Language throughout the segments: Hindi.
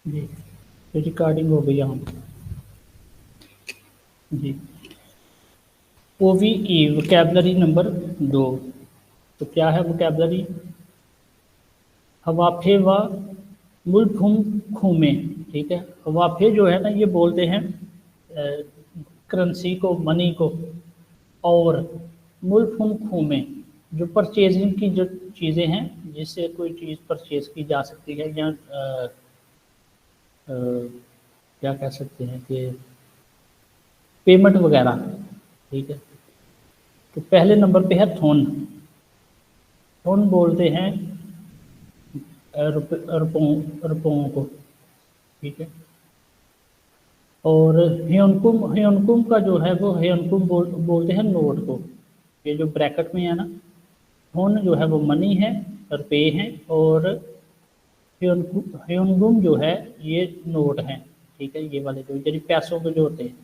जी, तो रिकॉर्डिंग हो गई यहाँ पे। जी, OVE वोकैबुलरी नंबर 2। तो क्या है वोकैबुलरी? हवाफे व मुल्फुम खूमे। ठीक है, हवाफे जो है ना ये बोलते हैं करेंसी को, मनी को। और मुल्फुम खूमे जो परचेजिंग की जो चीज़ें हैं, जिससे कोई चीज़ परचेज की जा सकती है, या क्या कह सकते हैं कि पेमेंट वगैरह। ठीक है, तो पहले नंबर पे है थोन। थोन बोलते हैं रुपयों रुपयों को। ठीक है, और ह्योनकुम का जो है वो ह्योनकुम बोलते हैं नोट को। ये जो ब्रैकेट में है ना, थोन जो है वो मनी है, रुपये हैं, और ह्योनगुम जो है ये नोट हैं। ठीक है, ये वाले जो यानी पैसों के जो होते हैं।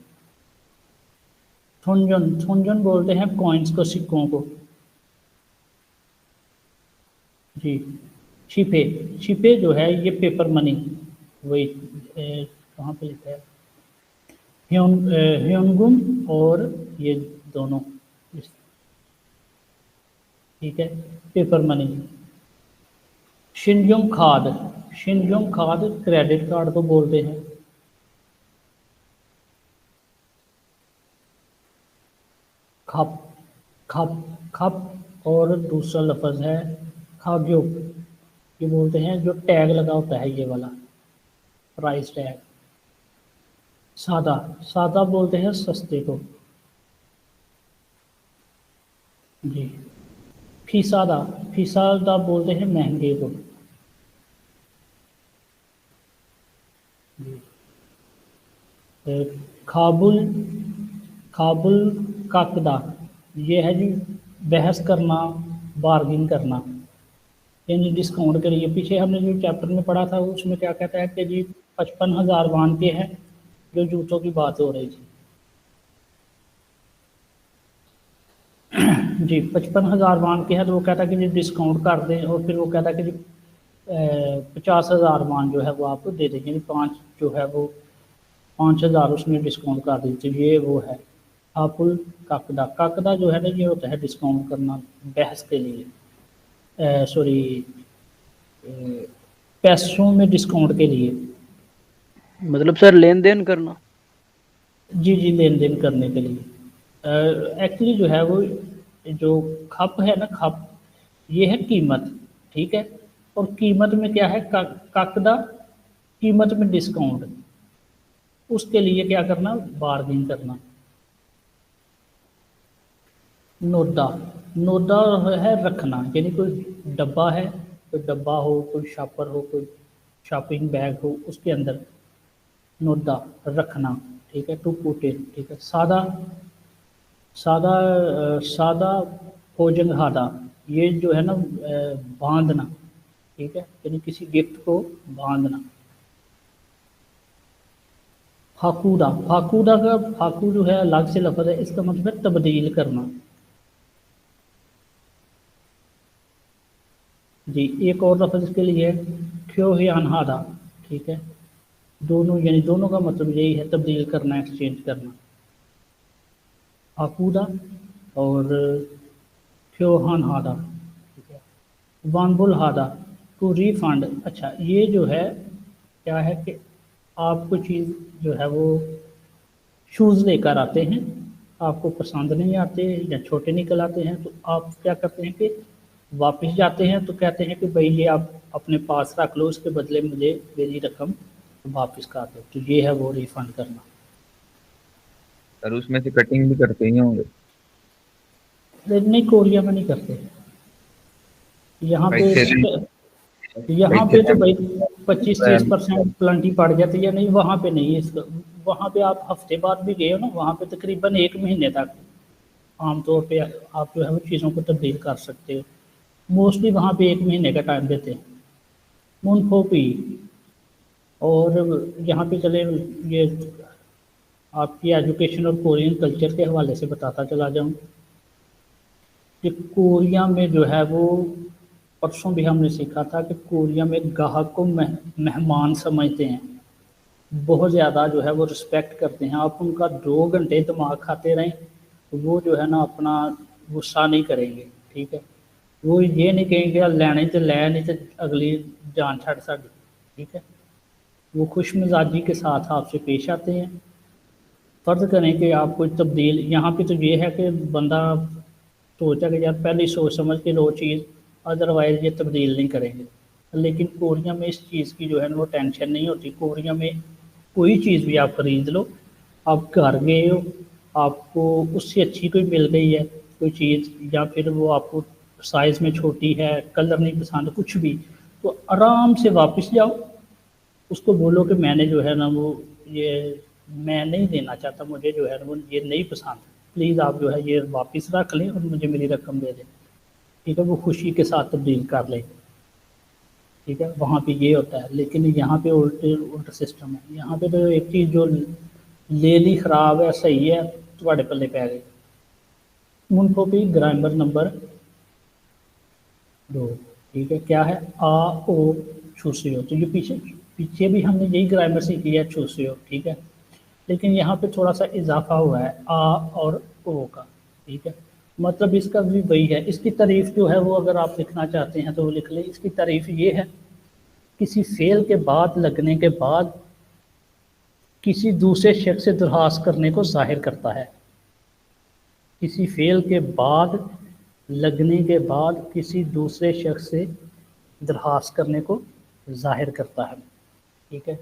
थोंजन थोंजन बोलते हैं कॉइन्स को, सिक्कों को। जी, छिपे छिपे जो है ये पेपर मनी। वही कहाँ पे लिखा है, ह्योनगुम और ये दोनों। ठीक है, पेपर मनी। शिनजुम खाद क्रेडिट कार्ड को बोलते हैं। खप खप खप और दूसरा लफ्ज़ है खाग्यो। ये बोलते हैं जो टैग लगा होता है, ये वाला प्राइस टैग। सादा सादा बोलते हैं सस्ते को। जी, फीसादा फीसादा बोलते हैं महंगे को। जी, खाबुल खाबुल काकदा, ये है जी बहस करना, बार्गिन करना, यानी डिस्काउंट के लिए। पीछे हमने जो चैप्टर में पढ़ा था उसमें क्या कहता है कि जी 55,000 वन के हैं, जो जूतों की बात हो रही थी। जी, 55,000 वन के हैं, तो वो कहता है कि जी डिस्काउंट कर दें, और फिर वो कहता है कि जी 50,000 वन जो है वो आपको दे देंगे, यानी 5 जो है वो 5,000 उसमें डिस्काउंट कर दी। तो ये वो है आपुल काकदा। काकदा जो है ना ये होता है डिस्काउंट करना बहस के लिए, सॉरी पैसों में डिस्काउंट के लिए। मतलब सर लेन देन करना। जी जी, लेन देन करने के लिए। एक्चुअली जो है वो जो खप है ना, खप ये है कीमत। ठीक है, और कीमत में क्या है, काकदा कीमत में डिस्काउंट, उसके लिए क्या करना, बार्गिन करना। नोदा नोदा है रखना, यानी कोई डब्बा है, कोई डब्बा हो, कोई शापर हो, कोई शॉपिंग बैग हो, उसके अंदर नोदा रखना। ठीक है, टू पुट इन। ठीक है, सादा सादा सादा भोजन हादा, ये जो है ना बांधना। ठीक है, यानी किसी गिफ्ट को बांधना। फाकूदा का फाकू जो है अलग से लफ्ज़ है, इसका मतलब है तब्दील करना। जी, एक और लफ्ज़ इसके लिए है ख्योहियान हादा। ठीक है, दोनों यानी दोनों का मतलब यही है, तब्दील करना, एक्सचेंज करना। फाकूदा और ख्योहान हादा। ठीक है, वानबुल हादा टू रिफंड। अच्छा, ये जो है क्या है कि आप कोई चीज़ जो है वो शूज़ लेकर आते हैं, आपको पसंद नहीं आते या छोटे निकल आते हैं, तो आप क्या करते हैं कि वापस जाते हैं, तो कहते हैं कि भाई ये आप अपने पास रख लो, उसके बदले मुझे मेरी रकम वापस कर दो। तो ये है वो रिफ़ंड करना। सर उसमें से कटिंग भी करते ही होंगे। नहीं, कोरिया में नहीं करते। यहाँ पे भाई यहाँ पे तो भाई 25-30% प्लांटी पड़ जाती है। नहीं, वहाँ पे नहीं है इसका। वहाँ पे आप हफ्ते बाद भी गए हो ना, वहाँ पे तकरीबन 1 महीने तक आमतौर पे आप जो है वो चीज़ों को तब्दील कर सकते हो। मोस्टली वहाँ पे 1 महीने का टाइम देते हैं। मुनफोपी। और यहाँ पे चले, ये आपकी एजुकेशन और कोरियन कल्चर के हवाले से बताता चला जाऊँ कि कोरिया में जो है वो परसों भी हमने सीखा था कि कोरिया में ग्राहक को मेहमान समझते हैं, बहुत ज़्यादा जो है वो रिस्पेक्ट करते हैं। आप उनका 2 घंटे दिमाग खाते रहें तो वो जो है ना अपना गुस्सा नहीं करेंगे, ठीक है। वो ये नहीं कहेंगे यार लैने तो लै नहीं तो अगली जान छड़ साड़ी, ठीक है। वो खुश मिजाजी के साथ आपसे पेश आते हैं। फ़र्ज़ करें कि आप कोई तब्दील, यहाँ पे तो ये है कि बंदा सोचा कि यार पहले ही सोच समझ के लो चीज़, अदरवाइज़ ये तब्दील नहीं करेंगे। लेकिन कोरिया में इस चीज़ की जो है ना वो टेंशन नहीं होती। कोरिया में कोई चीज़ भी आप खरीद लो, आप घर गए हो, आपको उससे अच्छी कोई मिल गई है कोई चीज़, या फिर वो आपको साइज़ में छोटी है, कलर नहीं पसंद, कुछ भी, तो आराम से वापस जाओ, उसको बोलो कि मैंने जो है ना वो ये मैं नहीं लेना चाहता, मुझे जो है ना वो ये नहीं पसंद, प्लीज़ आप जो है ये वापस रख लें और मुझे मेरी रकम दे दें, ठीक है। वो खुशी के साथ तब्दील कर लें, ठीक है। वहाँ पे ये होता है। लेकिन यहाँ पे उल्टा सिस्टम है। यहाँ पे तो एक चीज़ जो ले ली खराब है सही है ਤੁਹਾਡੇ पल्ले पै गई। उनको भी ग्रामर नंबर 2, ठीक है। क्या है? आ ओ छूसे हो, तो ये पीछे पीछे भी हमने यही ग्रामर सीखी है, छूसे हो, ठीक है। लेकिन यहाँ पे थोड़ा सा इजाफा हुआ है आ और ओ का, ठीक है। मतलब इसका भी वही है। इसकी तारीफ जो है वो अगर आप लिखना चाहते हैं तो वो लिख लें। इसकी तारीफ ये है, किसी फेल के बाद लगने के बाद किसी दूसरे शख्स से दरख्वास्त करने को जाहिर करता है। किसी फेल के बाद लगने के बाद किसी दूसरे शख्स से दरख्वास्त करने को जाहिर करता है, ठीक है।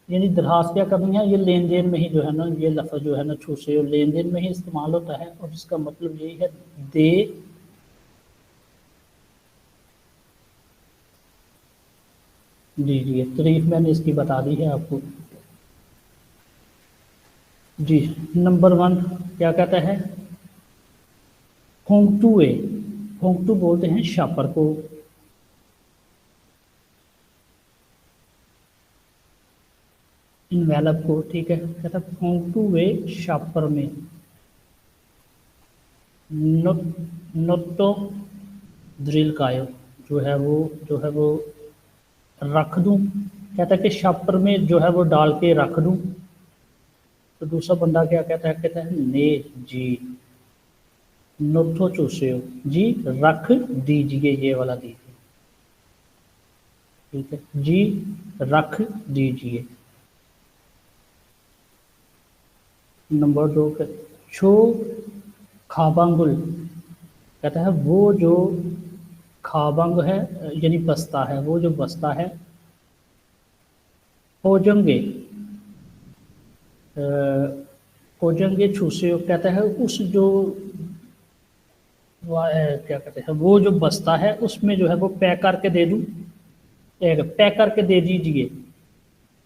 यानी दरख्वास्त क्या करनी है, ये लेन देन में ही जो है ना ये लफ्ज़ जो है ना छूसे और लेन देन में ही इस्तेमाल होता है, और इसका मतलब यही है दे दीजिए। तारीफ मैंने इसकी बता दी है आपको जी। नंबर 1 क्या कहता है? होंगटू ए, होंगटू बोलते हैं शापर को। इनवेलप को, ठीक है। कहता है होंगटू ए शापर में नोटो ड्रिल कायो, जो है वो रख दूं। कहता है कि शापर में जो है वो डाल के रख दूं। तो दूसरा बंदा क्या कहता है? कहता है ने जी नोथो चूसे हो, जी रख दीजिए, ये वाला दीजिए, ठीक है। जी रख दीजिए। नंबर 2 पे छो खाबांगुल, कहता है वो जो खाबांग है यानी बस्ता है, वो जो बस्ता है होजंगे होजंगे छूसे, कहता है उस जो क्या कहते हैं वो जो बस्ता है उसमें जो है वो पैक करके दे दूं, पैक करके दे दीजिए।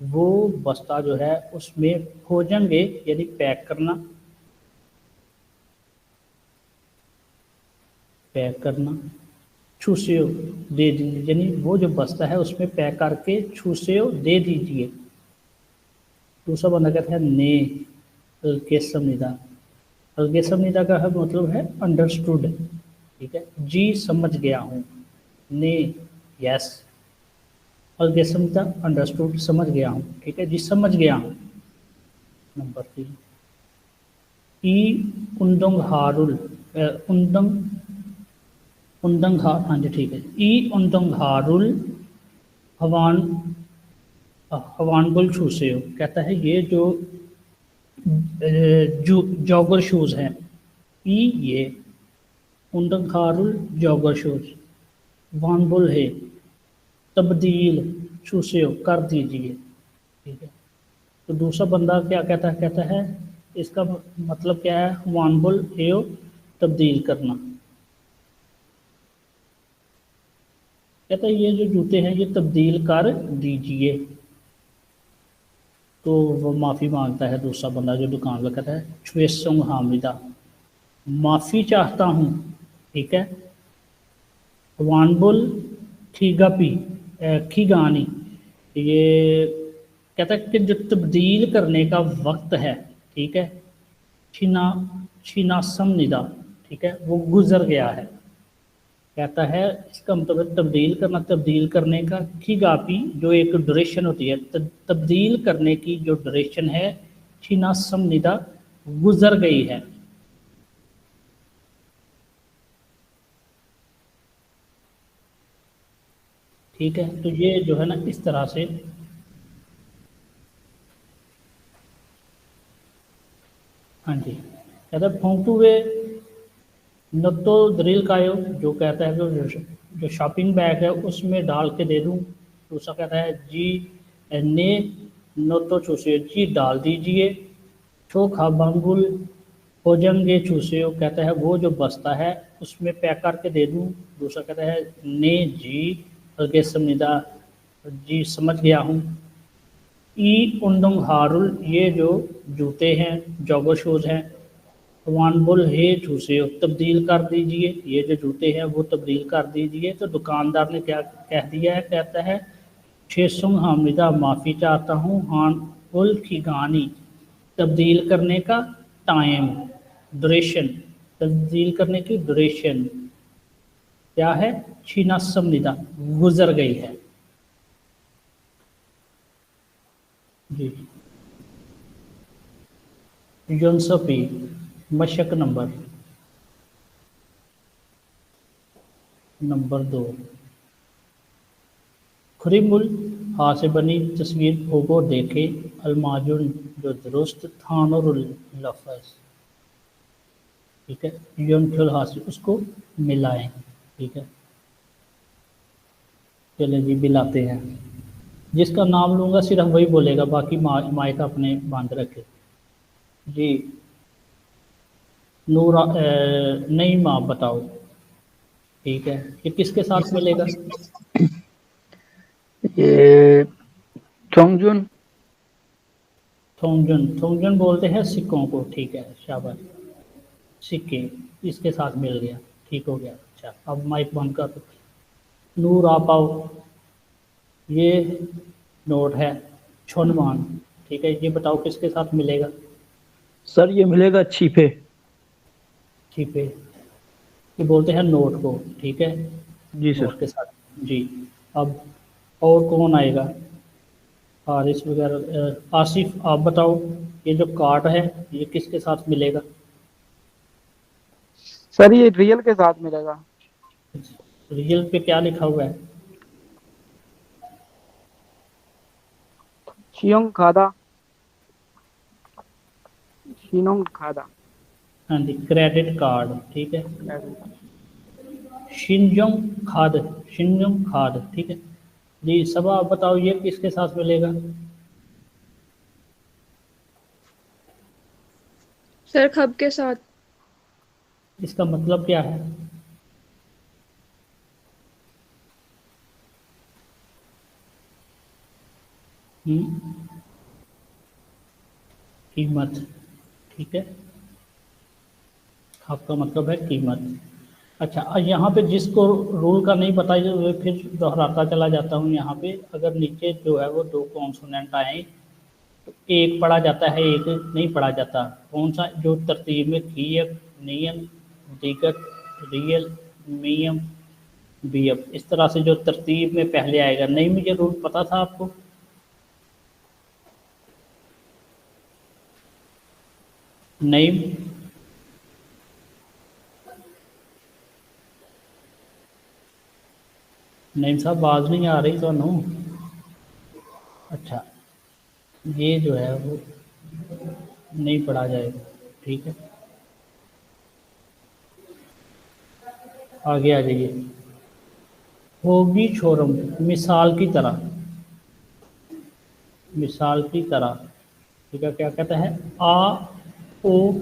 वो बस्ता जो है उसमें खोजेंगे यानी पैक करना, पैक करना, छूसेओ दे दीजिए, यानी वो जो बस्ता है उसमें पैक करके छूसेओ दे दीजिए। दूसरा बंदा कहता है ने अलगेसमनिदा, अलगेसमनिदा का मतलब है अंडरस्टूड, ठीक है। जी समझ गया हूँ, ने यस, अलगेसमनिदा अंडरस्टूड समझ गया हूँ, ठीक है जी समझ गया हूँ। नंबर 3 ई उंदंग हारुल उंदंग उंदंग हाँ जी ठीक है। ई उंदंग हारुल हवान हवानबुल छूसे हो, कहता है ये जो जॉगर शूज़ हैं, ई ये उंदंग हारुल जॉगर शूज़, वानबुल है तब्दील छूसे हो कर दीजिए, ठीक है। तो दूसरा बंदा क्या कहता है? कहता है इसका मतलब क्या है? वानबुल है तब्दील करना। कहता है ये जो जूते हैं ये तब्दील कर दीजिए। तो वो माफ़ी मांगता है दूसरा बंदा जो दुकान पर, कहता है छुएसंग हामिदा, माफ़ी चाहता हूँ, ठीक है। वानबुल खीगापी खीगानी, ये कहता है कि जो तब्दील करने का वक्त है, ठीक है, छिना छिनासम निदा, ठीक है, वो गुज़र गया है। कहता है इसका मतलब तब्दील करना, तब्दील करने का खिगापी जो एक ड्यूरेशन होती है, तब्दील करने की जो ड्यूरेशन है छिना समनिदा गुजर गई है। ठीक है, तो ये जो है ना इस तरह से हाँ जी, कहता है फोंटुए नतो दरील कायो, जो कहता है कि जो शॉपिंग बैग है उसमें डाल के दे दूं। दूसरा कहता है जी ने नतो चूसे, जी डाल दीजिए। छो खा बांगुल हो जंगे चूसे, कहता है वो जो बस्ता है उसमें पैक करके दे दूं। दूसरा कहता है ने जी अलगे समझदा, जी समझ गया हूँ। ई उंडंग हारुल, ये जो जूते हैं जॉगर शूज़ हैं। वानबुल हे चूसे, तब्दील कर दीजिए, ये जो जूते हैं वो तब्दील कर दीजिए। तो दुकानदार ने क्या कह दिया है, कहता है शेसुंग हामिदा, माफ़ी चाहता हूँ। हान उल खिगानी, तब्दील करने का टाइम, ड्यूरेशन, तब्दील करने की ड्यूरेशन क्या है, छीना समनिदा गुजर गई है। जी यूनसफी मशक नंबर 2। खुरीमुल हाथ से बनी तस्वीर होगो देखे, अलमाजुन जो दुरुस्त, थानुरुल लफज। ठीक है, युनखुल हाथ से उसको मिलाएं। ठीक है, चले जी मिलाते हैं। जिसका नाम लूंगा सिर्फ वही बोलेगा, बाकी माइक अपने बंद रखे। जी नूरा नहीं माँ बताओ। ठीक है, ये किसके साथ मिलेगा? ये चोंगजुन। थोंगजुन, थोंगजुन बोलते हैं सिक्कों को। ठीक है, शाबाश, सिक्के इसके साथ मिल गया। ठीक हो गया। अच्छा, अब माइक बंद कर दो। नूर आ पाओ, ये नोट है। छुनवान, ठीक है, ये बताओ किसके साथ मिलेगा? सर ये मिलेगा छिपे। छिपे, ये बोलते हैं नोट को। ठीक है, जी सर। नोट के साथ। जी, अब और कौन आएगा? हारिस वगैरह, आसिफ आप बताओ, ये जो कार्ड है ये किसके साथ मिलेगा? सर ये रियल के साथ मिलेगा। रियल पे क्या लिखा हुआ है? शियोंग खादा, शिनोंग खादा। हाँ जी, क्रेडिट कार्ड। ठीक है, शिनजोंग खाद, शिनजोंग खाद। ठीक है जी, सब आप बताओ ये किसके साथ मिलेगा? सर खब के साथ। इसका मतलब क्या है? कीमत। ठीक है, आपका मतलब है कीमत। अच्छा, यहाँ पे जिसको रूल का नहीं पता है वो फिर दोहराता चला जाता हूँ। यहाँ पे अगर नीचे जो है वो दो कॉन्सोनेंट आए तो एक पढ़ा जाता है, एक नहीं पढ़ा जाता। कौन सा? जो तरतीब में कीयक, नियम, दिगत, रियल, मियम, बीएफ, इस तरह से जो तरतीब में पहले आएगा। नहीं, मुझे रूल पता था आपको? नहीं, नहीं साहब, आवाज़ नहीं आ रही थानू। अच्छा, ये जो है वो नहीं पढ़ा जाएगा। ठीक है, आगे आ जाइए। होगी छोरम, मिसाल की तरह, मिसाल की तरह। ठीक है, क्या कहता है? आ ओ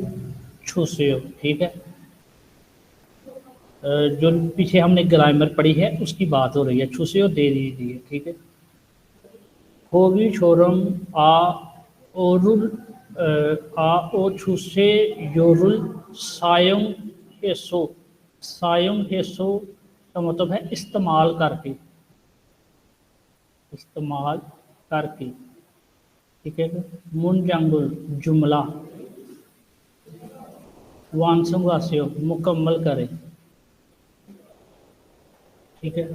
छुसेओ। ठीक है, जो पीछे हमने ग्रामर पढ़ी है उसकी बात हो रही है। छुसेओ दे दीजिए। ठीक है, होगी छोरम आ ओरुल आ ओ छुसे योरुल सायं हेसो, सायं हेसो का मतलब है इस्तेमाल करके, इस्तेमाल करके। ठीक है, मुनजंगुल जुमला, वानसंगास्यो मुकम्मल करें। ठीक है,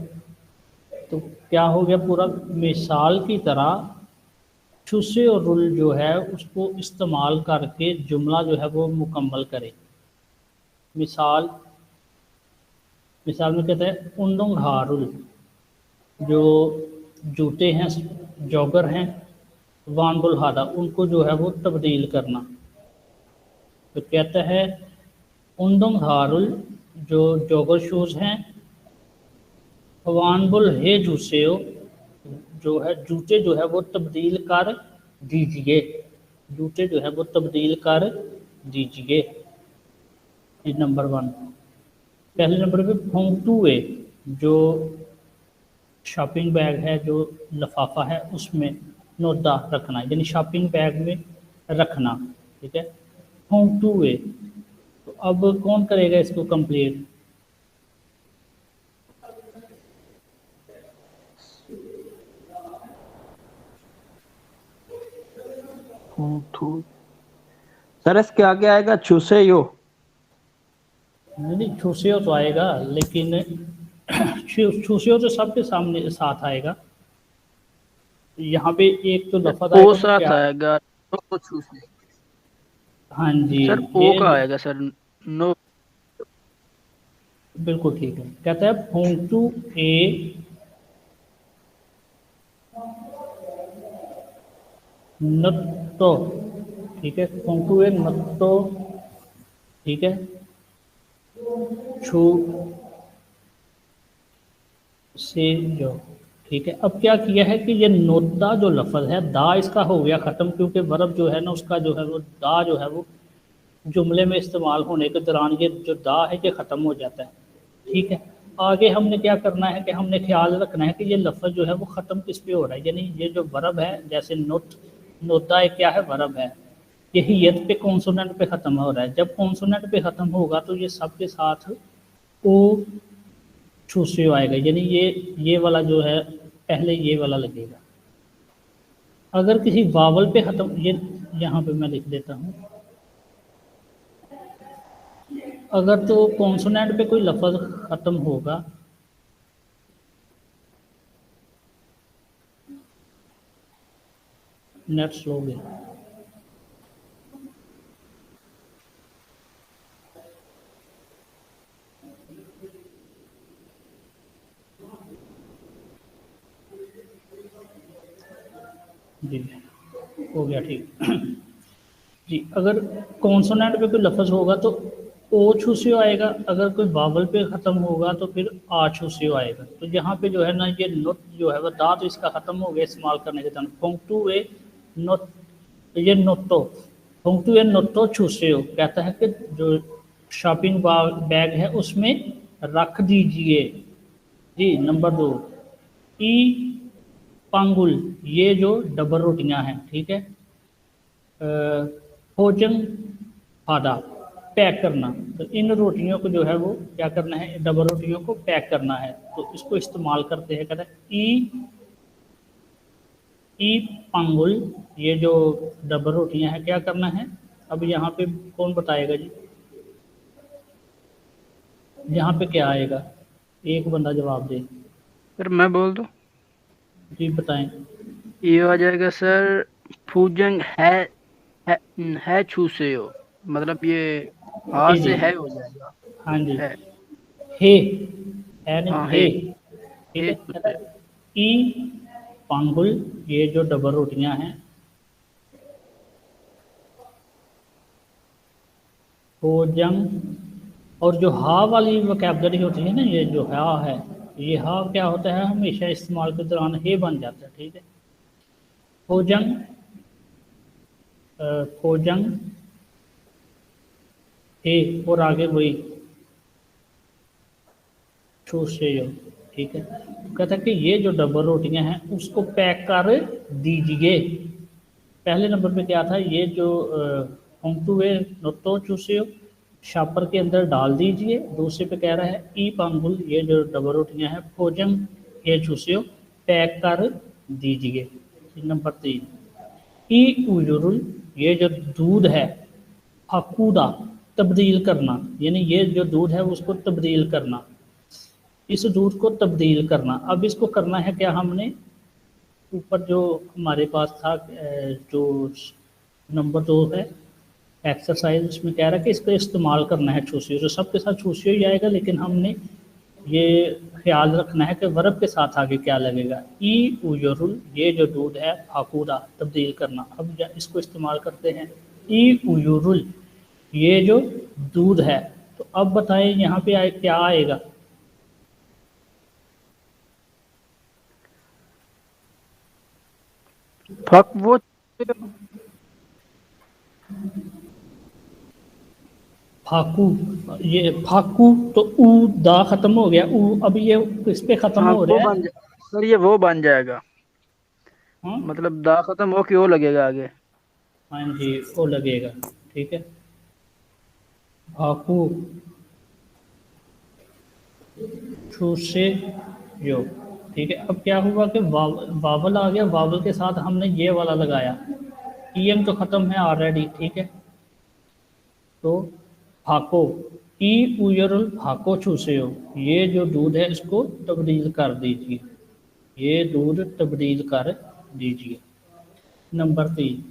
तो क्या हो गया पूरा मिसाल की तरह छुसे और रुल जो है उसको इस्तेमाल करके जुमला जो है वो मुकम्मल करे। मिसाल मिसाल में कहते हैं उंदुंग हारुल, जो जूते हैं, जॉगर हैं, वानबुल हादा, उनको जो है वो तब्दील करना। तो कहता है उंदुंग हारुल, जो जॉगर शूज़ हैं, वानबुल हे जूसेओ, जो है जूते जो है वो तब्दील कर दीजिए, जूते जो है वो तब्दील कर दीजिए। ये नंबर 1। पहले नंबर पे फोंगटुए, जो शॉपिंग बैग है, जो लिफाफा है उसमें नोदा रखना, यानी शॉपिंग बैग में रखना। ठीक है, फोंगटुए। तो अब कौन करेगा इसको कंप्लीट? सर इसके आगे आएगा छुसे यो। नहीं, छुसियो तो आएगा, लेकिन छुसियो तो सबके सामने साथ आएगा। यहाँ पे एक तो लफज ओ आएगा, वो साथ क्या? आएगा, नो छुसे। हाँ जी, सर ओ ये का आएगा सर, नो। बिल्कुल ठीक है। कहता है फोंटू ए नट्टो। ठीक है, फोंटू ए नट्टो। ठीक है, छू से जो। ठीक है, अब क्या किया है कि ये नोदा जो लफज है, दा इसका हो गया ख़त्म, क्योंकि वर्ब जो है ना उसका जो है वो दा जो है वो जुमले में इस्तेमाल होने के दौरान ये जो दा है ये ख़त्म हो जाता है। ठीक है, आगे हमने क्या करना है कि हमने ख्याल रखना है कि ये लफ्ज़ जो है वो ख़त्म किस पे हो रहा है, यानी ये जो वर्ब है, जैसे नोता एक क्या है, वर्ब है, यही यत पे कॉन्सोनेंट पे ख़त्म हो रहा है। जब कॉन्सोनेंट पे ख़त्म होगा तो ये सब के साथ ओ छूसे आएगा, यानी ये वाला जो है पहले ये वाला लगेगा। अगर किसी वावल पे ख़त्म, ये यहाँ पे मैं लिख देता हूँ, अगर तो कॉन्सोनेंट पे कोई लफ्ज़ ख़त्म होगा, नेट स्लो गया। जी हो गया, ठीक। जी, अगर कॉन्सोनेंट पे कोई लफ्ज़ होगा तो ओ छूसियो आएगा, अगर कोई वावल पे ख़त्म होगा तो फिर आ छूसियो आएगा। तो यहाँ पे जो है ना ये नोट जो है वह दा तो इसका ख़त्म हो गया इस्तेमाल करने के दौरान। फोंगटू ए नोट, ये नोटो, फोंगटू ए नोटो छूसियो कहता है कि जो शॉपिंग बैग है उसमें रख दीजिए। जी, नंबर 2, ई पांगुल, ये जो डबल रोटियां हैं, ठीक है, भोजन आधा पैक करना। तो इन रोटियों को जो है वो क्या करना है, डबल रोटियों को पैक करना है। तो इसको इस्तेमाल करते हैं, कहते हैं ई पांगुल, ये जो डबल रोटियां हैं क्या करना है। अब यहाँ पे कौन बताएगा जी, यहाँ पे क्या आएगा, एक बंदा जवाब दे। सर मैं बोल दूं? जी बताएं। ये आ जाएगा सर, फूजंग है छूसे हो, मतलब ये हा जी जी, से है हो जाएगा। हाँ जी, है, हे है नहीं, हाँ हे। है, ठीक है, कहता है ई पांगुल, ये जो डबल रोटियां हैं, भोजन। और जो हा वाली वोकैबलरी होती है ना, ये जो हा है, ये हा क्या होता है, हमेशा इस्तेमाल के दौरान हे बन जाता है। ठीक है, भोजन, भोजन हे, और आगे वही छूसे हो। ठीक है, कहता है कि ये जो डबल रोटियां हैं उसको पैक कर दीजिए। पहले नंबर पे क्या था, ये जो होंगटुए नोटो चूसे शापर के अंदर डाल दीजिए। दूसरे पे कह रहा है ई पांगुल, ये जो डबल रोटियां हैं, भोजन ये चूसे पैक कर दीजिए। नंबर 3, ई उजुरुल, ये जो दूध है, फाकूदा तब्दील करना, यानी ये जो दूध है उसको तब्दील करना। इस दूध को तब्दील करना। अब इसको करना है क्या, हमने ऊपर जो हमारे पास था जो नंबर 2 है एक्सरसाइज, उसमें कह रहा है कि इसका इस्तेमाल करना है छूसी, तो सबके साथ छूसी ही आएगा, लेकिन हमने ये ख्याल रखना है कि वर्ब के साथ आगे क्या लगेगा। ई उयुरुल, ये जो दूध है, फाकूदा तब्दील करना। अब इसको इस्तेमाल करते हैं, ई उयुरुल, ये जो दूध है। तो अब बताएं यहाँ पे क्या आएगा। फक वो फाकू, ये फाकू तो ऊ दा खत्म हो गया, ऊ अब ये किस पे खत्म हाँ हो वो रहा बन है। जा सर, ये वो बन जाएगा, हाँ मतलब दा खत्म हो के ओ लगेगा आगे। हाँ जी, वो लगेगा। ठीक है, फाकू छूसे यो। ठीक है, अब क्या हुआ कि वावल आ गया, वावल के साथ हमने ये वाला लगाया, ईएम तो खत्म है ऑलरेडी। ठीक है, तो फाको, ई उयरुल फाको छूसे हो, ये जो दूध है इसको तब्दील कर दीजिए, ये दूध तब्दील कर दीजिए। नंबर 3,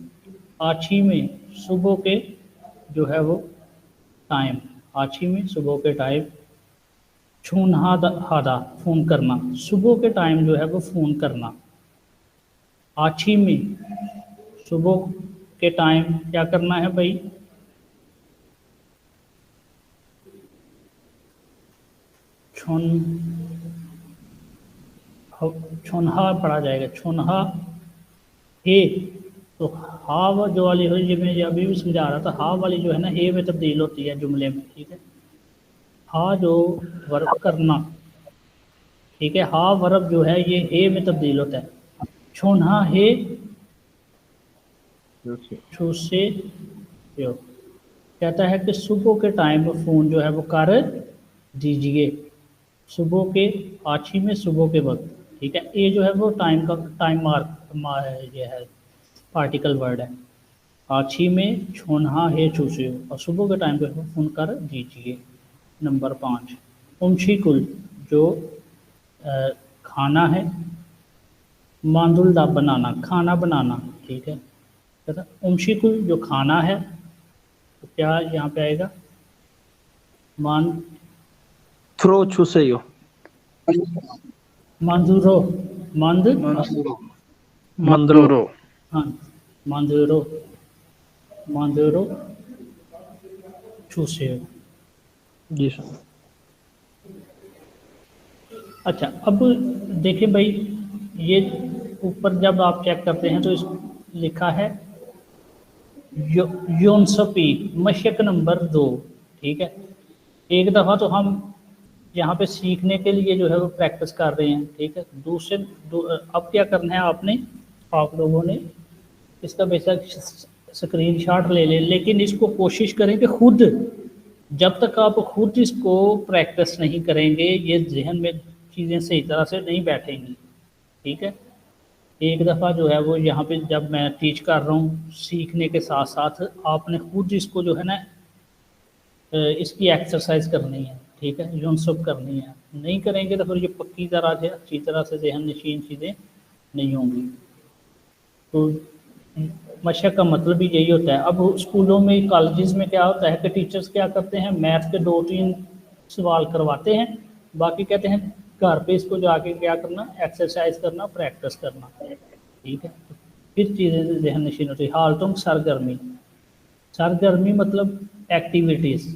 आछी में सुबह के जो है वो टाइम, आछी में सुबह के टाइम, छून हादा फ़ोन करना, सुबह के टाइम जो है वो फ़ोन करना। आछी में सुबह के टाइम क्या करना है भाई, छुनहा पढ़ा जाएगा, छुनहा हे। तो हा जो वाली हो, ये मैं अभी भी समझा रहा था, हा वाली जो है ना हे में तब्दील होती है जुमले में। ठीक है, हा जो वर्ब करना, ठीक है, हा वर्ब जो है ये हे में तब्दील होता है। छुनहा हे छूसे यो, कहता है कि सुबह के टाइम फ़ोन जो है वो कर दीजिए, सुबह के आछी में सुबह के वक्त। ठीक है, ये जो है वो टाइम मार्क ये है, पार्टिकल वर्ड है। आछी में छोनहा है छूसे, और सुबह के टाइम पे फ़ोन कर दीजिए। नंबर 5, उमशीकुल जो खाना है, मांदुलदा बनाना, खाना बनाना। ठीक है, कहता उमशीकुल जो खाना है, तो क्या यहाँ पे आएगा, मान थ्रो छुसेयो, मांदुरो, मंद मंदूरो, मंदरो, मंदूरो। हाँ मंदरो, मंदरो छूसे। जी सर। अच्छा, अब देखें भाई, ये ऊपर जब आप चेक करते हैं तो इस लिखा है योनसपी, मशक नंबर 2। ठीक है, एक दफ़ा तो हम यहाँ पे सीखने के लिए जो है वो प्रैक्टिस कर रहे हैं। ठीक है, अब क्या करना है आपने, आप लोगों ने इसका बेशक स्क्रीनशॉट ले लें, लेकिन इसको कोशिश करें कि खुद, जब तक आप खुद इसको प्रैक्टिस नहीं करेंगे ये जहन में चीज़ें सही तरह से नहीं बैठेंगी। ठीक है, एक दफ़ा जो है वो यहाँ पे जब मैं टीच कर रहा हूँ, सीखने के साथ साथ आपने खुद इसको जो है ना इसकी एक्सरसाइज करनी है। ठीक है, यूँ सब करनी है, नहीं करेंगे तो फिर ये पक्की तरह से अच्छी तरह से जहन नशीन चीज़ें नहीं होंगी। तो मशक का मतलब भी यही होता है। अब स्कूलों में, कॉलेजेस में क्या होता है कि टीचर्स क्या करते हैं, मैथ के 2-3 सवाल करवाते हैं, बाकी कहते हैं घर पे इसको जाके क्या करना, एक्सरसाइज करना, प्रैक्टिस करना। ठीक है, फिर चीज़ें जहन नशीन होती है। हालतों सरगर्मी, सरगर्मी मतलब एक्टिविटीज़,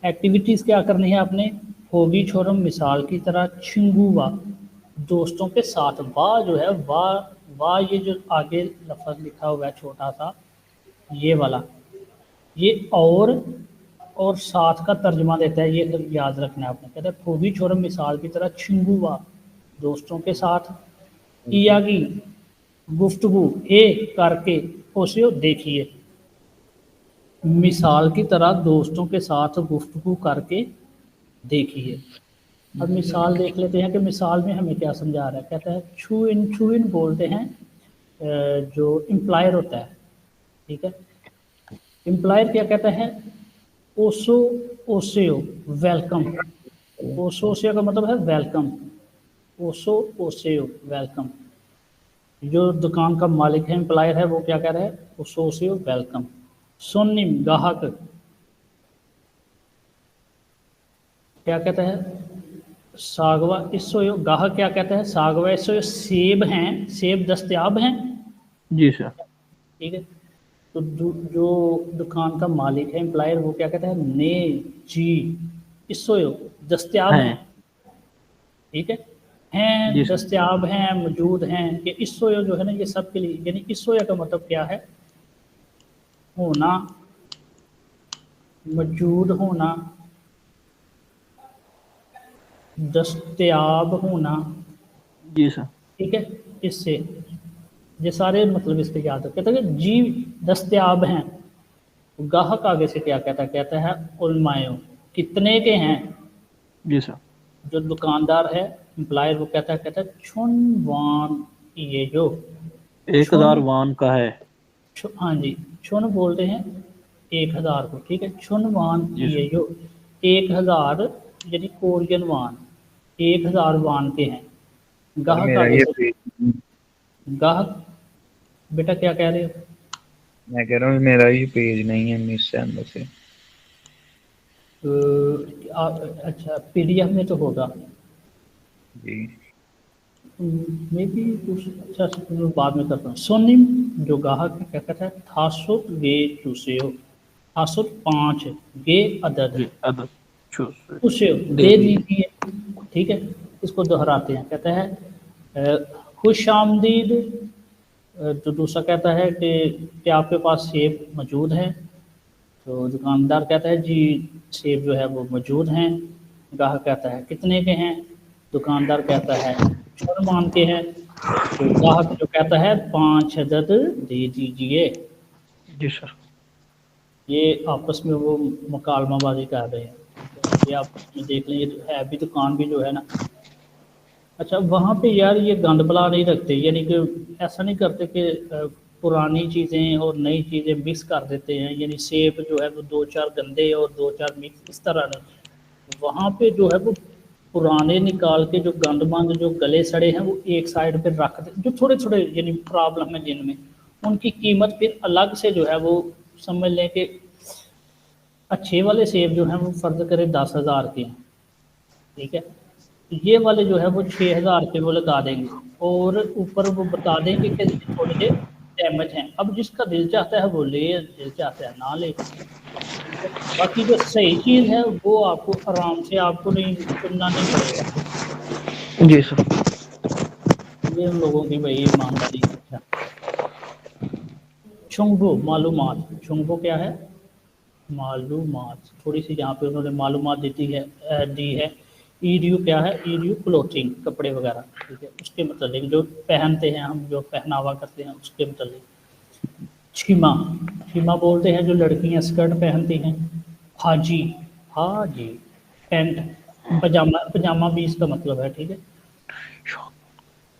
एक्टिविटीज़ क्या करनी है आपने, होगी छोरम मिसाल की तरह, छिंगुआ दोस्तों के साथ, वाह जो है वाह, वाह ये जो आगे लफ्ज़ लिखा हुआ है छोटा सा ये वाला, ये और साथ का तर्जमा देता है, ये याद रखना है आपने। कहता है होगी छोरम मिसाल की तरह, छिंगुआ दोस्तों के साथ, इयागी गुफ्तगू, हे करके होशियो देखिए, मिसाल की तरह दोस्तों के साथ गुफ्तगू करके देखिए। अब मिसाल देख लेते हैं कि मिसाल में हमें क्या समझा रहा है। कहता है छू इन बोलते हैं जो इम्प्लायर होता है। ठीक है, इम्प्लायर क्या कहता है, ओसो ओसेओ वेलकम, ओसोसियो का मतलब है वेलकम। ओसो ओसेयो वेलकम। जो दुकान का मालिक है, एम्प्लॉयर है, वो क्या कह रहा है? ओसोसियो वेलकम। सोनिम गाहक क्या कहता है? सागवा इसो गाहक क्या कहता है? सागवा इसो सेब हैं, सेब दस्तयाब हैं। जी सर। ठीक है। तो जो दुकान का मालिक है, एम्प्लॉयर, वो क्या कहता है? ने जी इसो दस्तयाब हैं। हैं। ठीक है। हैं, जी सर। दस्तयाब हैं, मौजूद हैं। ये इसो जो है ना, ये सब के लिए, यानी इसो का मतलब क्या है? होना, मौजूद होना, दस्तयाब होना। जी सर। ठीक है। इससे ये सारे मतलब इसके याद रखें। कहते हैं जी दस्तयाब हैं। गाहक आगे से क्या कहता है? कहता है उलमायो कितने के हैं। जी सर। जो दुकानदार है, एम्प्लॉयर, वो कहता है छुनवान ये जो 1000 छुन वान का है। हाँ जी, छुन बोलते हैं 1000 को। ठीक है। छुनवान जी सर। ये जो 1000 यानी कोरियन वान, 1000 वान के हैं। सर गाहक मेरा आगे ये से पेज, गाहक बेटा क्या कह रहे हो? मैं कह रहा हूँ मेरा ये पेज नहीं है मिस अंदर से। अच्छा, पीडीएफ में तो होगा जी मे बी कुछ। अच्छा, मैं बाद में करता हूँ। सोनिम जो गाहक है, क्या कहता है? थासुत गे चूसेओ। थासुत 5 गे अदद जी अदद चूस चूसेओ दे दे दीजिए। दीजिए। ठीक है। इसको दोहराते हैं। कहता है खुश आमदीद। तो दूसरा कहता है कि क्या आपके पास सेब मौजूद है? तो दुकानदार कहता है जी सेब जो है वो मौजूद हैं। ग्राहक कहता है कितने के हैं? दुकानदार कहता है छुर मान के हैं। तो ग्राहक जो कहता है 5 अदद दे दीजिए। जी सर। ये आपस में वो मुकालमाबाजी कर रहे हैं। ये आपस में देख लें, ये तो है भी दुकान भी जो है ना। अच्छा, वहाँ पे यार ये गंद बला नहीं रखते, यानी कि ऐसा नहीं करते कि पुरानी चीज़ें और नई चीज़ें मिक्स कर देते हैं। यानी सेब जो है वो 2-4 गंदे और 2-4 मिक्स, इस तरह नहीं। वहाँ पे जो है वो पुराने निकाल के, जो गंदमंद जो गले सड़े हैं, वो एक साइड पे रख दे। जो थोड़े थोड़े यानी प्रॉब्लम है जिनमें, उनकी कीमत फिर अलग से जो है वो, समझ लें कि अच्छे वाले सेब जो हैं वो फ़र्ज़ करें 10,000 के हैं। ठीक है। तो ये वाले जो है वो 6,000 पे वो लगा देंगे, और ऊपर वो बता देंगे कि थोड़े से डैमेज हैं। अब जिसका दिल चाहता है वो ले, दिल चाहता है ना ले। ठीक है। बाकी जो सही चीज़ है वो आपको आराम से, आपको नहीं चुनना नहीं पड़ेगा। जी सर। ये उन लोगों की भाई ईमानदारी है। अच्छा, छुंगबो मालूमात। छुंगबो क्या है? मालूमात। थोड़ी सी यहाँ पे उन्होंने मालूमात दी है। ईडीयू क्या है? ईडीयू क्लोथिंग, कपड़े वगैरह। ठीक है। उसके मतलब जो पहनते हैं हम, जो पहनावा करते हैं, उसके मतलब। छिमा, छिमा बोलते हैं जो लड़कियां स्कर्ट पहनती हैं। हाजी, हाजी पैंट। पजामा, पजामा भी इसका मतलब है। ठीक है।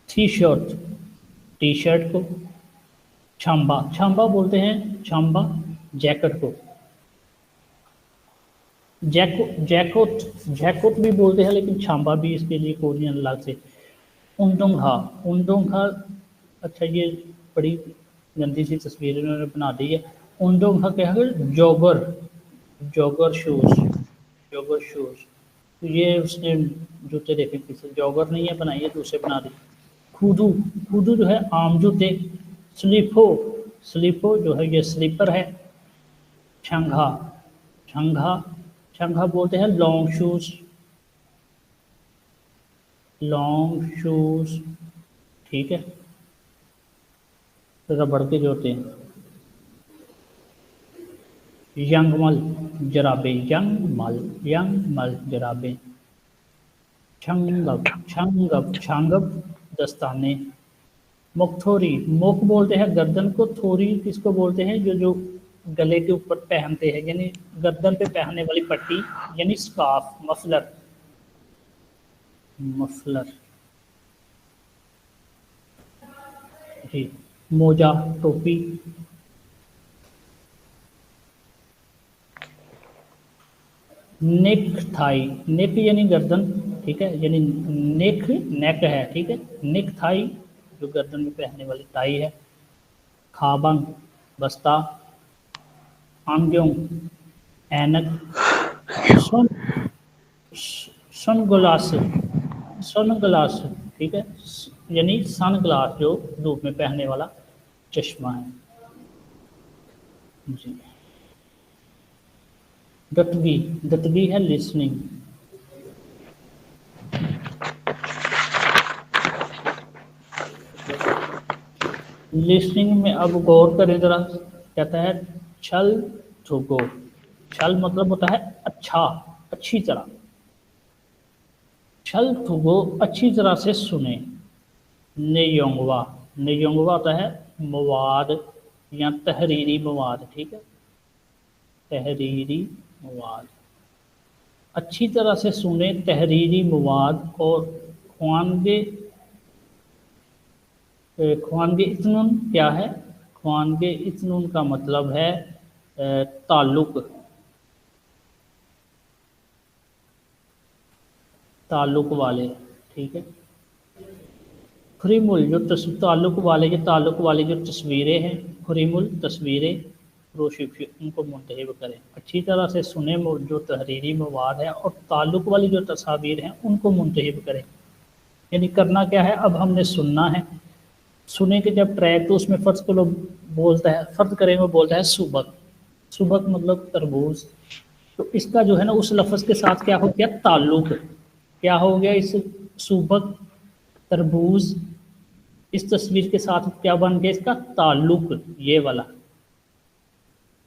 टी शर्ट, टी शर्ट को। छांबा, छांबा बोलते हैं छांबा जैकेट को। जैकोट, जैकोट भी बोलते हैं, लेकिन छांबा भी इसके लिए कोरियन अलग से। उंदोंघा, उंदोंघा। अच्छा, ये बड़ी गंदी सी तस्वीर इन्होंने बना दी है। उंदोंघा क्या है? Jogger, jogger shoes, jogger shoes. तो ये उसने जूते देखे किसी, जॉगर नहीं है बनाई है, दूसरे बना दी। खुदू, खुदू जो है आम जूते। स्लीपो, स्लीपो जो है ये स्लीपर है। शंघा, शंघा, शंघा बोलते हैं लॉन्ग शूज, लॉन्ग शूज। ठीक है। रबड़ के जो होते हैं। यंगमल जराबे, यंगमल, यंगमल जराबे। छंगब, छंगब, छांगब दस्ताने। मुखथोरी, मुख बोलते हैं गर्दन को, थोरी किसको बोलते हैं? जो जो गले के ऊपर पहनते हैं, यानी गर्दन पे पहनने वाली पट्टी, यानी स्कार्फ, मफलर, मफलर। जी। मोजा, टोपी। नेक थाई, नेक यानी गर्दन, ठीक है, यानी नेक नेक है, ठीक है, नेक थाई जो गर्दन में पहनने वाली टाई है। खाबंग बस्ता, आंग्योंग ऐनक, सन सनग्लास, सनग्लास, ठीक है, यानी सन ग्लास जो धूप में पहनने वाला चश्मा है जी। दतगी, दतगी है लिसनिंग। लिसनिंग में अब गौर करें जरा, कहता है छल थुगो, छल मतलब होता है अच्छा, अच्छी तरह, छल थुगो अच्छी तरह से सुने। नेयोंगवा, नेयोंगवा होता है मवाद या तहरीरी मवाद, ठीक है, तहरीरी मवाद, अच्छी तरह से सुने तहरीरी मवाद। और ख्वानगे, ख्वानगे इत्नुन क्या है? ख्वानगे इत्नुन का मतलब है ताल्लुक, ताल्लुक वाले, ठीक है। खुरीमुल जो ताल्लुक वाले, जो ताल्लुक वाली जो तस्वीरें हैं, खुरीमुल तस्वीरें, रोशिफ उनको मुंतहिब करें, अच्छी तरह से सुने जो तहरीरी मवाद है और ताल्लुक वाली जो तस्वीर हैं उनको मुंतहिब करें। यानी करना क्या है, अब हमने सुनना है, सुने के जब ट्रैक तो उसमें फ़र्ज़ को लोग बोलता है, फ़र्ज़ करेंगे बोलता है सुबक, सुबक मतलब तरबूज। तो इसका जो है ना उस लफ्ज़ के साथ क्या हो गया, ताल्लुक, क्या हो गया, इस सुबक तरबूज इस तस्वीर के साथ क्या बन गया, इसका ताल्लुक, ये वाला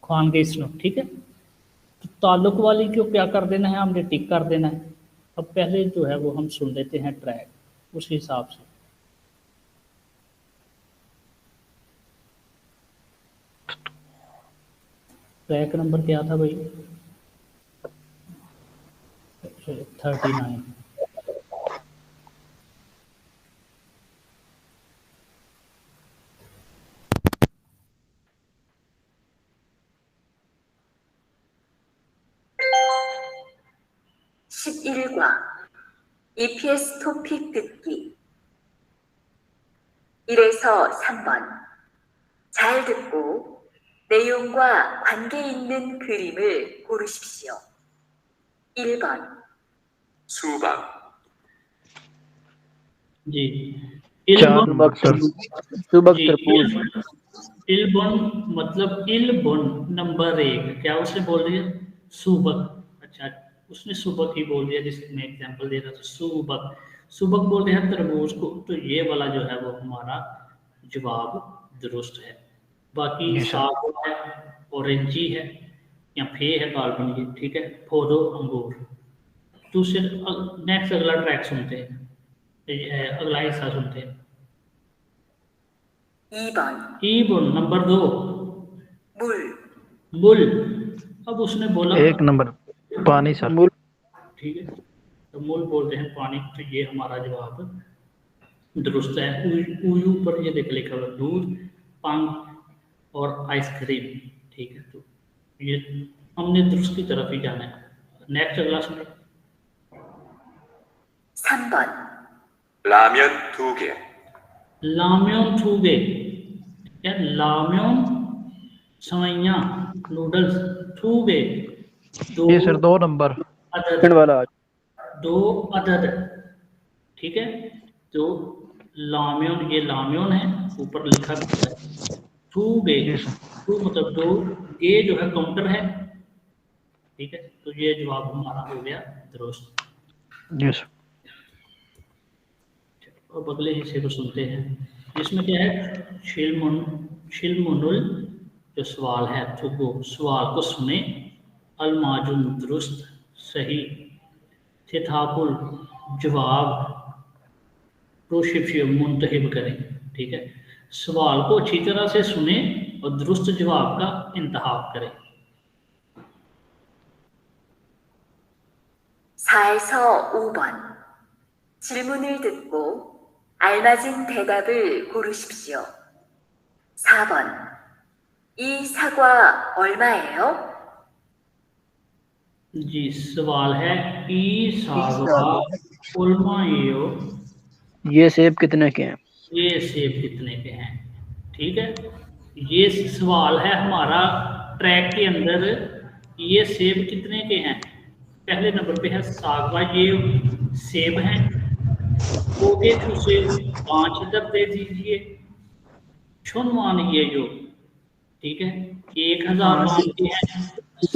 ख्वानगे इसनो, ठीक है। तो ताल्लुक वाली को क्या कर देना है, हमने टिक कर देना है। अब पहले जो है वो हम सुन लेते हैं ट्रैक उस हिसाब से। ट्रैक नंबर क्या था भाई? 39। EPS 토픽 듣기 1에서 3번 잘 듣고 내용과 관계 있는 그림을 고르십시오. 1번 수박 जी, चार इल्बन, सुबक जी, तरबूज। इल्बन मतलब इल्बन नंबर 1, क्या उसने बोल दिया, सुबक, अच्छा उसने सुबक ही बोल दिया, जिससे मैं एग्जांपल दे रहा था, सुबक, सुबक बोल रहे हैं तरबूज को, तो ये वाला जो है वो हमारा जवाब दुरुस्त है। बाकी जी सर। साग है, ऑरेंजी है या फे है काल्पनिक, ठीक है, फोदो अंगूर। दूसरे नेक्स्ट अगला ट्रैक सुनते हैं, अगला हिस्सा सुनते हैं। 2번 ईबन नंबर 2 물 बुल। अब उसने बोला, एक नंबर पानी सर। मूल ठीक है, तो मूल बोलते हैं पानी, तो ये हमारा जवाब दुरुस्त है। उयू पर ये देख लिखा हुआ दूध, पंग और आइसक्रीम, ठीक है, तो ये हमने दुरुस्त की तरफ ही जाना है। नेक्स्ट अगला सुनिए। 3번 라면 2개, लाम्योन थूगे, क्या लाम्योन सवैया नूडल्स, थूगे दो ये सर 2 नंबर अदद, वाला 2 अदद, ठीक है। तो लाम्योन, ये लाम्योन है, ऊपर लिखा भी है थूगे, जी सर। टू मतलब 2, ये जो है काउंटर है, ठीक है, तो ये जवाब हमारा हो गया दुरुस्त। जी सर। अब अगले हिस्से को सुनते हैं, इसमें क्या है, शिलमुनुल जो सवाल है, तो वो सवाल को सुने, अलमाजुम दुरुस्त सही, थिथापुल जवाब, प्रोशिप्शियो मुंतहिब करें, ठीक है, सवाल को अच्छी तरह से सुने और दुरुस्त जवाब का इंतखाब करें। 4에서 5번 질문을 듣고 알맞은 대답을 고르십시오. 4번 이 사과 얼마예요? जी सवाल है ईसावा उलमायो, ये सेब कितने के हैं? ये सेब कितने के हैं। ठीक है, ये सवाल है हमारा ट्रैक के अंदर, ये सेब कितने के हैं। पहले नंबर पे है सागवा, ये सेब हैं। ओके उसे 5 इधर दे दीजिए। छुनवान ये जो, ठीक है, 1000 मान के हैं।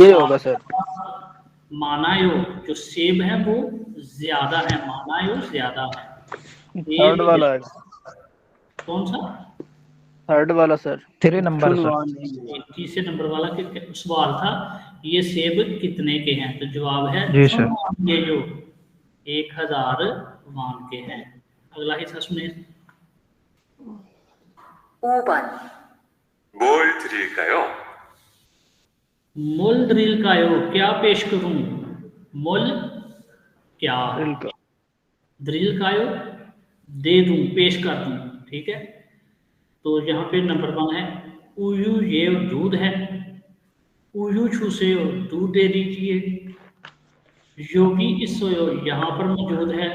ये होगा सर। मानायो जो सेब है वो ज्यादा है, मानायो ज्यादा है। थर्ड वाला है। कौन सा? थर्ड वाला सर। 3 number sir. तीसरे नंबर वाला सवाल था ये सेब कितने के हैं, तो जवाब है जी सर। ये जो 1000 मान के हैं। अगला हिस्सा सुनिए। 5번 뭘 드릴까요? मुल द्रिल कायो, क्या पेश करूं। मुल क्या, द्रिल कायो दे दूं, पेश कर दूं। ठीक है, तो यहाँ पे नंबर 1 है उयू, ये दूध है। उयू छूसे दूध दे दीजिए। योगी इसो यहाँ पर मौजूद है।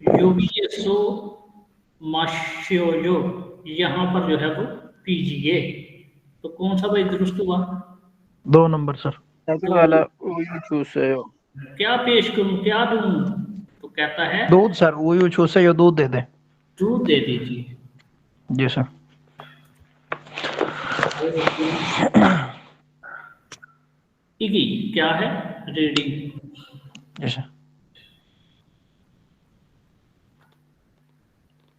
योगी इसो माश्योयो यहाँ पर जो है वो पीजिए। तो कौन सा भाई दुरुस्त हुआ? 2 नंबर सर। सेकंड वाला उयू चूसे हो। क्या पेश करूं, क्या दूं, तो कहता है दूध सर, वो छूसे यो दूध दे दे। दूध दे दीजिए। जी सर। इगी क्या है, रीडिंग। जी सर।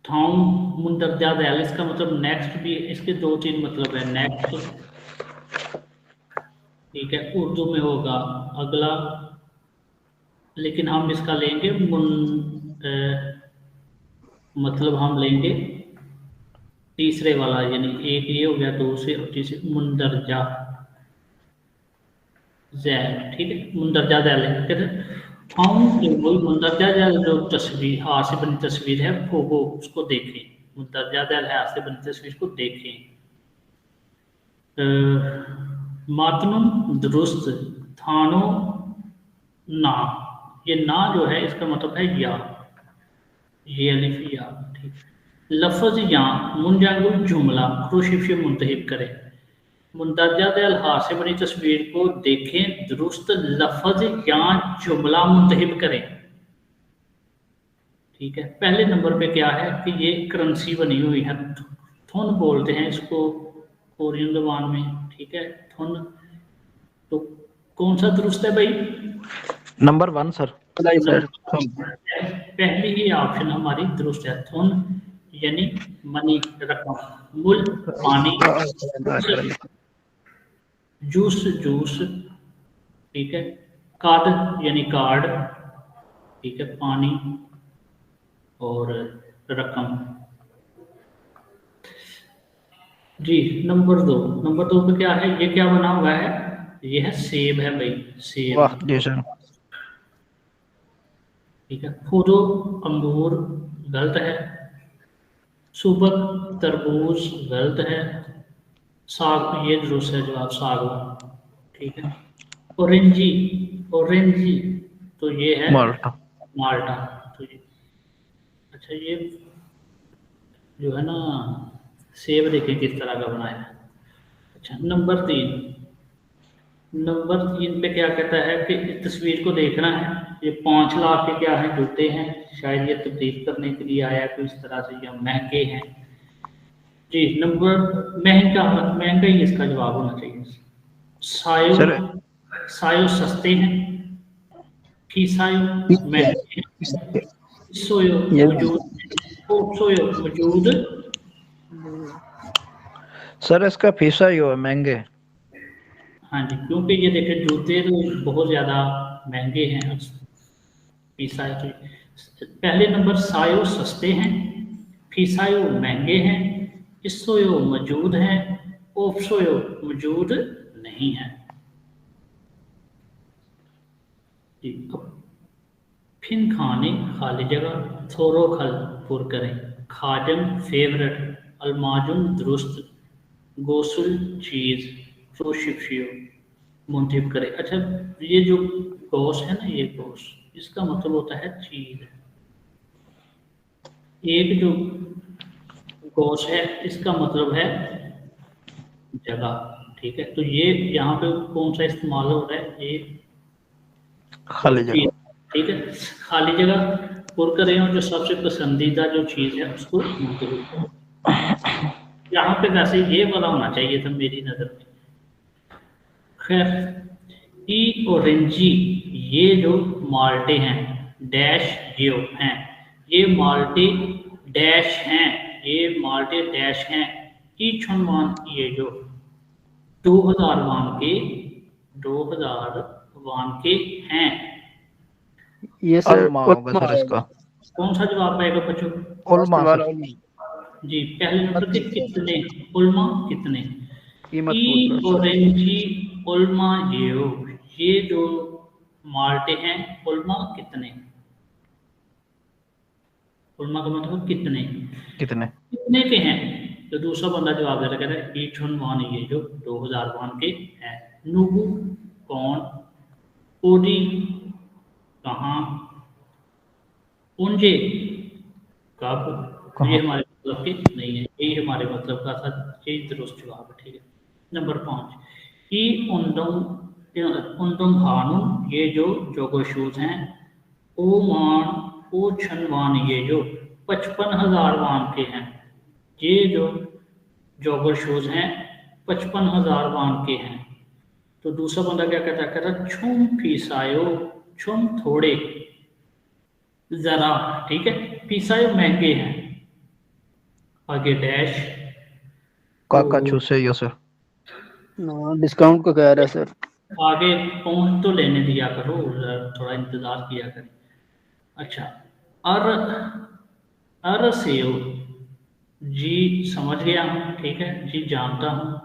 थाउं मुंदरजा दयाल, इसका मतलब नेक्स्ट भी, इसके 2-3 मतलब है। नेक्स्ट, ठीक है, उर्दू में होगा अगला, लेकिन हम इसका लेंगे मतलब हम लेंगे तीसरे वाला, यानी एक ये हो गया, 2 से और तीसरे मुंदरजा जैल। ठीक है, मुंदरजा जैल कहते हैं। हम वही मुंदरजा जैल जो तस्वीर, हाथ से बनी तस्वीर है वो उसको देखें। मुंदरजा जैल है हाथ से बनी तस्वीर को देखें। मातनुम दुरुस्त, थानो ना, ये ना जो है इसका मतलब है या, ये अलिफ या। ठीक, लफ्ज या मुंजागुल जुमला क्रोशिफ मुंतहिब करें। मुंदरजा दयाल हाथ से बनी तस्वीर को देखें, दुरुस्त लफ्ज या जुमला मुंतहिब करें। ठीक है, पहले नंबर पे क्या है कि ये करेंसी बनी हुई है, थुन बोलते हैं इसको कोरियन ज़बान में। ठीक है, थुन, तो कौन सा दुरुस्त है भाई? Number 1 sir. सर पहली ही ऑप्शन हमारी दुरुस्त है, थुन यानी मनी, रकम। मुल पानी, जूस जूस, ठीक है। कार्ड यानी कार्ड, ठीक है, पानी और रकम। जी नंबर 2 पे क्या है, ये क्या बना हुआ है, ये है सेब है भाई, सेब। वाह जी सर। ठीक है, खुदो अंगूर गलत है। सुबक तरबूज गलत है। साग ये दुरुस्त है जवाब, साग। ठीक है, ऑरेंजी, ऑरेंजी तो ये है माल्टा। माल्टा। तो ये अच्छा, ये जो है ना सेब देखें किस तरह का बनाया है। अच्छा, नंबर 3 पे क्या कहता है कि इस तस्वीर को देखना है, ये 5 लाख के क्या है, जूते हैं, शायद ये तब्दील करने के लिए आया तो इस तरह से, या महंगे हैं। जी नंबर महंगा ही इसका जवाब होना चाहिए। सायो सस्ते हैं, फीसायो महंगे हैं, सोयो मौजूद। सर इसका फीसा ही हो महंगे। हाँ जी, क्योंकि ये देखें जूते तो बहुत ज़्यादा महंगे हैं। फीसायो, पहले नंबर सायो सस्ते हैं, फीसायो महंगे हैं, इसोयो मौजूद हैं, ओफसोयो मौजूद नहीं है। फिन खाने खाली जगह, थोरो खल पुर करें। खाजम फेवरेट, अलमाजुन दुरुस्त, गोसुल चीज़, फ्रोशिफियो। मुंतब करे। अच्छा, ये जो गोश है ना, ये गोश, इसका मतलब होता है चीज। एक जो गोश है इसका मतलब है जगह, ठीक है। तो ये यहाँ पे कौन सा इस्तेमाल हो रहा है, ये खाली जगह। ठीक है, खाली जगह पुर करें और जो सबसे पसंदीदा जो चीज़ है उसको मुंतब करें। यहाँ पे वैसे ये वाला होना चाहिए था मेरी नज़र में। खैर, ई ऑरेंजी, ये जो माल्टे हैं डैश जियो हैं, ये माल्टे डैश हैं, ये माल्टे डैश हैं। ई छुनवान, ये जो 2000 वान के हैं। ये सर अल्मा होगा सर इसका। कौन सा जवाब आएगा बच्चों? उल्मा सर। जी, पहले नंबर पे कितने, उल्मा कितने। कीमत ई पूछ लो सर। ऑरेंजी उल्मा ये जो माल्टे हैं उल्मा कितने। उल्मा का मतलब कितने, कितने कितने के हैं। तो दूसरा बंदा जवाब दे रहा, कहता है ई छुनवान, ये जो 2000 वान के हैं। नुबू कौन, ओडी कहाँ, उंजे कब। ये हमारे मतलब के नहीं है, यही हमारे मतलब का था, यही दुरुस्त जवाब है, ठीक है। नंबर 5, ई उंदम हानुन, ये जो जोगो शूज हैं। ओ मान ओ छनवान, ये जो 55,000 वान के हैं। ये जो जॉगर शूज हैं 55,000 वान के हैं। तो दूसरा बंदा क्या कहता है, छुम फीसायो, छुम थोड़े, जरा, ठीक है। फीसायो महंगे हैं, आगे डैश। काका चूसे यो सर। डिस्काउंट को कह रहा है सर। आगे पहुंच तो लेने दिया करो, थोड़ा इंतजार किया करें। अच्छा, अर सेव, जी समझ गया हूँ, ठीक है, जी जानता हूँ,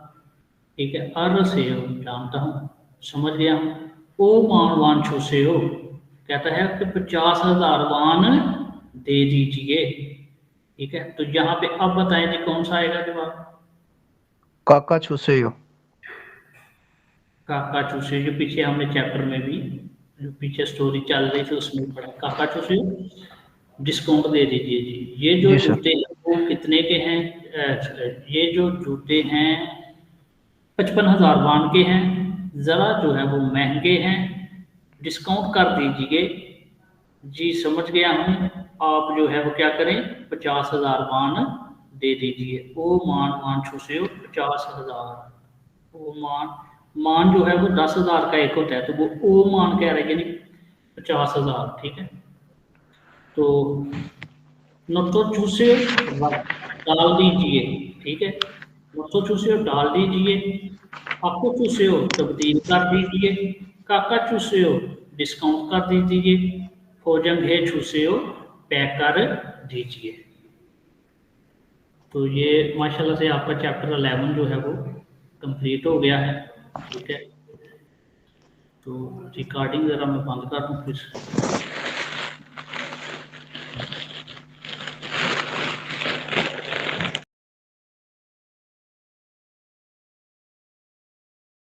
ठीक है। अर सेव जानता हूँ, समझ गया हूँ। ओ मान वान छूसे हो, कहता है कि 50,000 वान दे दीजिए, ठीक है। तो यहाँ पे अब बताएं जी कौन सा आएगा जवाब। काका चूसे यो। काका चूसे, जो पीछे हमने चैप्टर में भी जो पीछे स्टोरी चल रही थी उसमें पढ़ा, काका चूसे डिस्काउंट दे दीजिए जी। ये जो जी सर। जूते हैं वो कितने के हैं, ये जो जूते हैं 55,000 वान के हैं, ज़रा जो है वो महंगे हैं, डिस्काउंट कर दीजिए। जी समझ गया हूँ, आप जो है वो क्या करें, 50,000 वान दे दीजिए। ओ मान मान छूसे 50,000। ओ मान जो है वो 10,000 का एक होता है, तो वो ओ मान कह रहे हैं यानी 50,000, ठीक है। तो नतो चूसे डाल दीजिए, ठीक है। नतो चूसे डाल दीजिए, आपको चूसे हो तब्दील कर दीजिए, काका चूसे हो डिस्काउंट कर दीजिए, भोजन है चूसे हो पैक कर दीजिए। तो ये माशाल्लाह से आपका चैप्टर 11 जो है वो कंप्लीट हो गया है, ठीक है। तो रिकॉर्डिंग ज़रा मैं बंद कर दूँ प्लीज़।